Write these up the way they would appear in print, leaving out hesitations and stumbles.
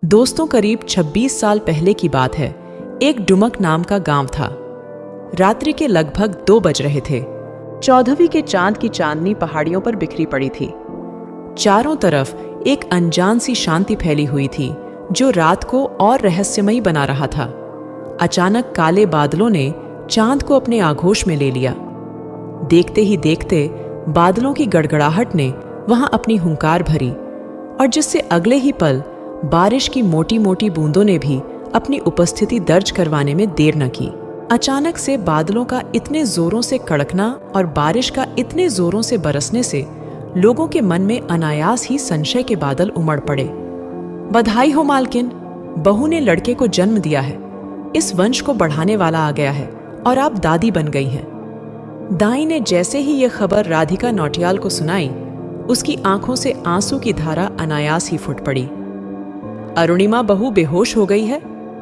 दोस्तों, करीब 26 साल पहले की बात है। एक डुमक नाम का गांव था। रात्रि के लगभग 2 बज रहे थे। 14वीं के चांद की चांदनी पहाड़ियों पर बिखरी पड़ी थी। चारों तरफ एक अनजान सी शांति फैली हुई थी जो रात को और रहस्यमयी बना रहा था। अचानक काले बादलों ने चांद को अपने आगोश में ले लिया। देखते ही देखते बादलों की गड़गड़ाहट ने वहां अपनी हुंकार भरी और जिससे अगले ही पल बारिश की मोटी मोटी बूंदों ने भी अपनी उपस्थिति दर्ज करवाने में देर न की। अचानक से बादलों का इतने जोरों से कड़कना और बारिश का इतने जोरों से बरसने से लोगों के मन में अनायास ही संशय के बादल उमड़ पड़े। बधाई हो मालकिन, बहू ने लड़के को जन्म दिया है। इस वंश को बढ़ाने वाला आ गया है और आप दादी बन गई हैं। दाई ने जैसे ही यह खबर राधिका नौटियाल को सुनाई, उसकी आंखों से आंसू की धारा अनायास ही फूट पड़ी। अरुणिमा बहू बेहोश हो गई है,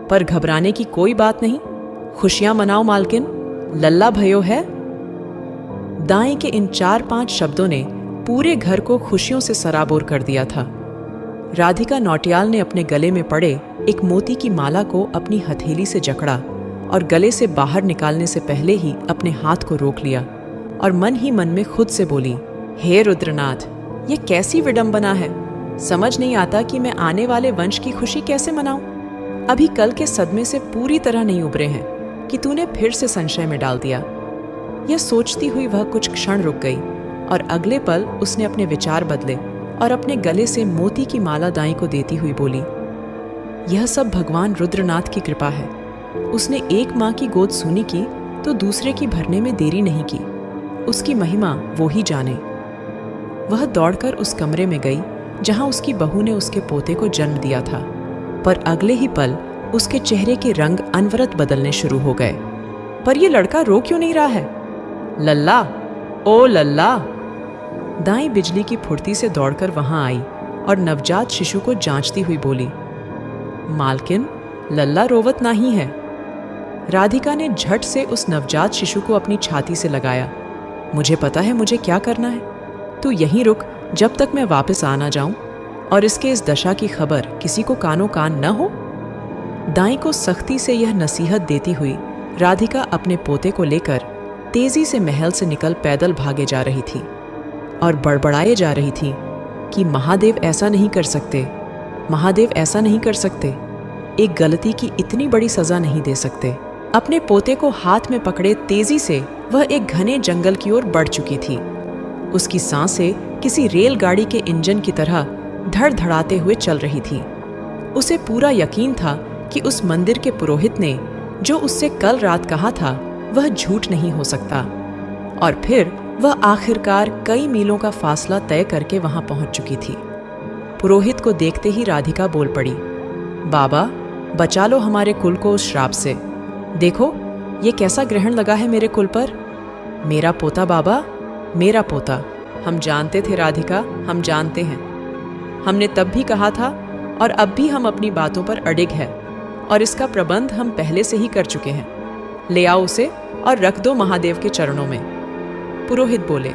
पर घबराने की कोई बात नहीं। खुशियां मनाओ मालकिन, लल्ला भयो है। दाई के इन 4-5 शब्दों ने पूरे घर को खुशियों से सराबोर कर दिया था। राधिका नौटियाल ने अपने गले में पड़े एक मोती की माला को अपनी हथेली से जकड़ा और गले से बाहर निकालने से पहले ही अपने हाथ को रोक लिया और मन ही मन में खुद से बोली, हे रुद्रनाथ, ये कैसी विडंबना है। समझ नहीं आता कि मैं आने वाले वंश की खुशी कैसे मनाऊं। अभी कल के सदमे से पूरी तरह नहीं उबरे हैं कि तूने फिर से संशय में डाल दिया। यह सोचती हुई वह कुछ क्षण रुक गई और अगले पल उसने अपने विचार बदले और अपने गले से मोती की माला दाई को देती हुई बोली, यह सब भगवान रुद्रनाथ की कृपा है। उसने एक माँ की गोद सूनी की तो दूसरे की भरने में देरी नहीं की। उसकी महिमा वो ही जाने। वह दौड़कर उस कमरे में गई जहां उसकी बहू ने उसके पोते को जन्म दिया था, पर अगले ही पल उसके चेहरे के रंग अनवरत बदलने शुरू हो गए। पर यह लड़का रो क्यों नहीं रहा है? लल्ला, ओ लल्ला। दाई बिजली की फुर्ती से दौड़कर वहां आई और नवजात शिशु को जांचती हुई बोली, मालकिन, लल्ला रोवत नहीं है। राधिका ने झट से उस नवजात शिशु को अपनी छाती से लगाया। मुझे पता है मुझे क्या करना है। तू यहीं रुक जब तक मैं वापस आ ना जाऊं और इसके इस दशा की खबर किसी को कानो कान न हो। दाई को सख्ती से यह नसीहत देती हुई राधिका अपने पोते को लेकर तेजी से महल से निकल पैदल भागे जा रही थी और बड़बड़ाए जा रही थी कि महादेव ऐसा नहीं कर सकते, महादेव ऐसा नहीं कर सकते। एक गलती की इतनी बड़ी सजा नहीं दे सकते। अपने पोते को हाथ में पकड़े तेजी से वह एक घने जंगल की ओर बढ़ चुकी थी। उसकी सांसें किसी रेलगाड़ी के इंजन की तरह धड़धड़ाते हुए चल रही थी। उसे पूरा यकीन था कि उस मंदिर के पुरोहित ने जो उससे कल रात कहा था वह झूठ नहीं हो सकता। और फिर वह आखिरकार कई मीलों का फासला तय करके वहां पहुंच चुकी थी। पुरोहित को देखते ही राधिका बोल पड़ी, बाबा, बचा लो हमारे कुल को उस श्राप से। देखो ये कैसा ग्रहण लगा है मेरे कुल पर। मेरा पोता बाबा, मेरा पोता। हम जानते थे राधिका, हम जानते हैं। हमने तब भी कहा था और अब भी हम अपनी बातों पर अडिग हैं और इसका प्रबंध हम पहले से ही कर चुके हैं। ले आओ उसे और रख दो महादेव के चरणों में। पुरोहित बोले।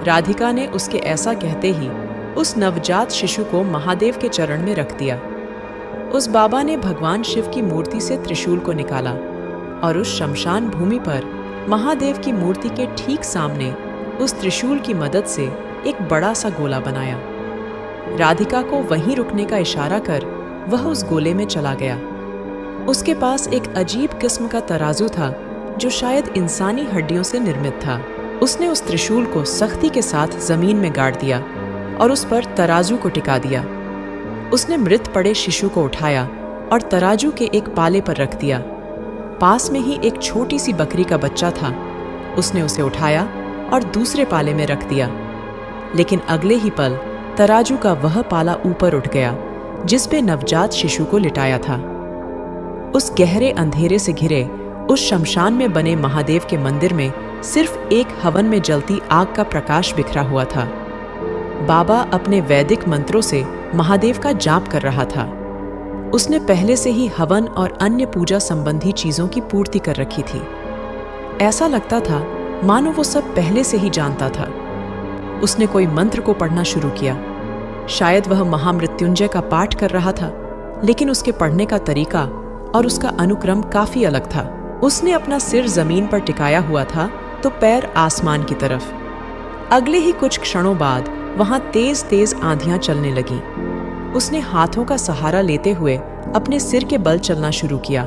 राधिका ने उसके ऐसा कहते ही उस नवजात शिशु को महादेव के चरण में रख दिया। उस बाबा ने भगवान शिव की मूर्ति से त्रिशूल को निकाला और उस शमशान भूमि पर महादेव की मूर्ति के ठीक सामने उस त्रिशूल की मदद से एक बड़ा सा गोला बनाया। राधिका को वहीं रुकने का इशारा कर वह उस गोले में चला गया। उसके पास एक अजीब किस्म का तराजू था जो शायद इंसानी हड्डियों से निर्मित था। उसने उस त्रिशूल को सख्ती के साथ जमीन में गाड़ दिया और उस पर तराजू को टिका दिया। उसने मृत पड़े शिशु को उठाया और तराजू के एक पाले पर रख दिया। पास में ही एक छोटी सी बकरी का बच्चा था। उसने उसे उठाया और दूसरे पाले में रख दिया। लेकिन अगले ही पल तराजू का वह पाला ऊपर उठ गया जिस पे नवजात शिशु को लिटाया था। उस गहरे अंधेरे से घिरे उस शमशान में बने महादेव के मंदिर में सिर्फ एक हवन में जलती आग का प्रकाश बिखरा हुआ था। बाबा अपने वैदिक मंत्रों से महादेव का जाप कर रहा था। उसने पहले से ही हवन और अन्य पूजा संबंधी चीजों की पूर्ति कर रखी थी। ऐसा लगता था मानो वो सब पहले से ही जानता था। उसने कोई मंत्र को पढ़ना शुरू किया। शायद वह महामृत्युंजय का पाठ कर रहा था लेकिन उसके पढ़ने का तरीका और उसका अनुक्रम काफी अलग था। उसने अपना सिर जमीन पर टिकाया हुआ था तो पैर आसमान की तरफ। अगले ही कुछ क्षणों बाद वहां तेज तेज आंधियां चलने लगी। उसने हाथों का सहारा लेते हुए अपने सिर के बल चलना शुरू किया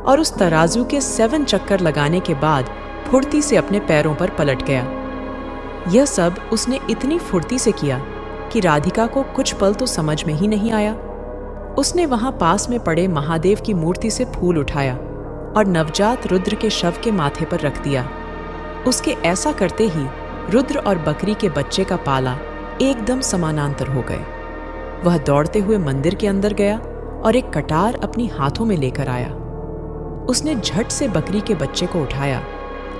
और उस तराजू के 7 चक्कर लगाने के बाद फुर्ती से अपने पैरों पर पलट गया। यह सब उसने इतनी फुर्ती से किया कि राधिका को कुछ पल तो समझ में ही नहीं आया। उसने वहां पास में पड़े महादेव की मूर्ति से फूल उठाया और नवजात रुद्र के शव के माथे पर रख दिया। उसके ऐसा करते ही रुद्र और बकरी के बच्चे का पाला एकदम समानांतर हो गए। वह दौड़ते हुए मंदिर के अंदर गया और एक कटार अपनी हाथों में लेकर आया। उसने झट से बकरी के बच्चे को उठाया,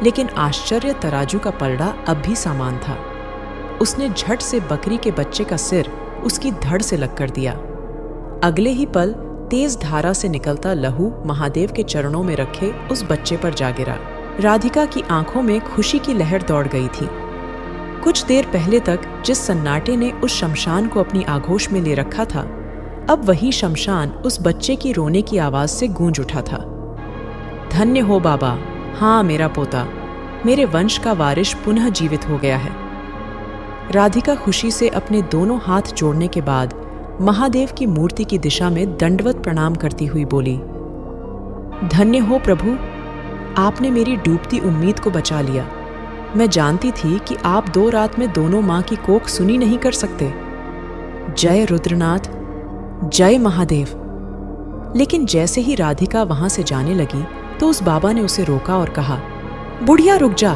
लेकिन आश्चर्य तराजू का पलड़ा अब भी समान था। उसने झट से बकरी के बच्चे का सिर उसकी धड़ से लग कर दिया। अगले ही पल तेज धारा से निकलता लहू महादेव के चरणों में रखे उस बच्चे पर जा गिरा। राधिका की आंखों में खुशी की लहर दौड़ गई थी। कुछ देर पहले तक जिस सन्नाटे ने उस शमशान को अपनी आगोश में ले रखा था, अब वही शमशान उस बच्चे की रोने की आवाज से गूंज उठा था। धन्य हो बाबा, हाँ मेरा पोता, मेरे वंश का वारिश पुनः जीवित हो गया है। राधिका खुशी से अपने दोनों हाथ जोड़ने के बाद महादेव की मूर्ति की दिशा में दंडवत प्रणाम करती हुई बोली, धन्य हो प्रभु, आपने मेरी डूबती उम्मीद को बचा लिया। मैं जानती थी कि आप 2 रात में दोनों मां की कोख सुनी नहीं कर सकते। जय रुद्रनाथ, जय महादेव। लेकिन जैसे ही राधिका वहां से जाने लगी तो उस बाबा ने उसे रोका और कहा, बुढ़िया रुक जा।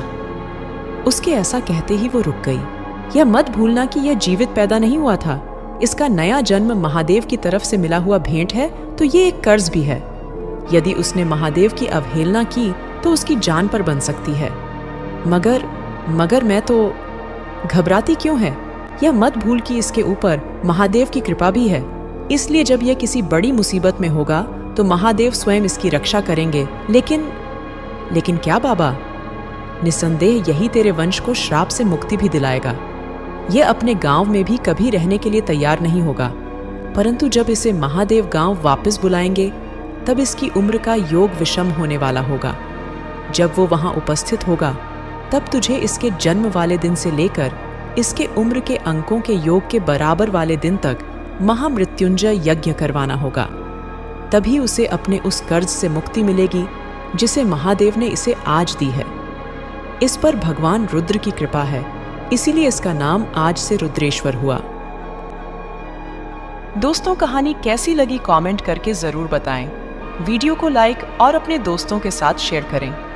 उसके ऐसा कहते ही वो रुक गई। यह मत भूलना कि यह जीवित पैदा नहीं हुआ था। इसका नया जन्म महादेव की तरफ से मिला हुआ भेंट है, तो ये एक कर्ज भी है। यदि उसने महादेव की अवहेलना की तो उसकी जान पर बन सकती है। मगर मैं तो घबराती क्यों है? यह मत भूल कि इसके ऊपर महादेव की कृपा भी है। इसलिए जब यह किसी बड़ी मुसीबत में होगा तो महादेव स्वयं इसकी रक्षा करेंगे। लेकिन क्या बाबा? निसंदेह यही तेरे वंश को श्राप से मुक्ति भी दिलाएगा। यह अपने गांव में भी कभी रहने के लिए तैयार नहीं होगा, परंतु जब इसे महादेव गांव वापस बुलाएंगे तब इसकी उम्र का योग विषम होने वाला होगा। जब वो वहां उपस्थित होगा तब तुझे इसके जन्म वाले दिन से लेकर इसके उम्र के अंकों के योग के बराबर वाले दिन तक महामृत्युंजय यज्ञ करवाना होगा। तभी उसे अपने उस कर्ज से मुक्ति मिलेगी जिसे महादेव ने इसे आज दी है। इस पर भगवान रुद्र की कृपा है, इसीलिए इसका नाम आज से रुद्रेश्वर हुआ। दोस्तों, कहानी कैसी लगी कमेंट करके जरूर बताएं। वीडियो को लाइक और अपने दोस्तों के साथ शेयर करें।